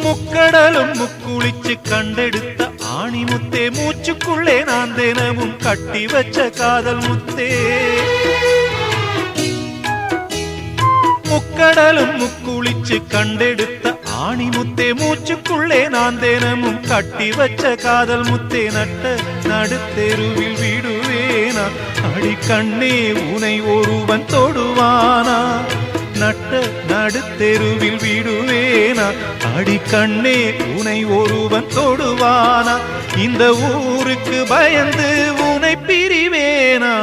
முக்கடலும் முக்குளிச்சு கண்டெடுத்த ஆணி முத்தே, மூச்சுக்குள்ளே நான் தினமும் கட்டி வச்ச காதல் முத்தே. முக்கடலும் முக்குளிச்சு கண்டெடுத்த ஆணி முத்தே, மூச்சுக்குள்ளே நான் தினமும் கட்டி வச்ச காதல் முத்தே. நட்ட நடுத்தெருவில் விடுவேனா அடி கண்ணே, உனை ஒருவன் தொடுவானா? நட்ட நடுத்தெருவில் விடுவேனா அடி கண்ணே, உனை ஒருவன் தொடுவானா? இந்த ஊருக்கு பயந்து உனை பிரிவேனா?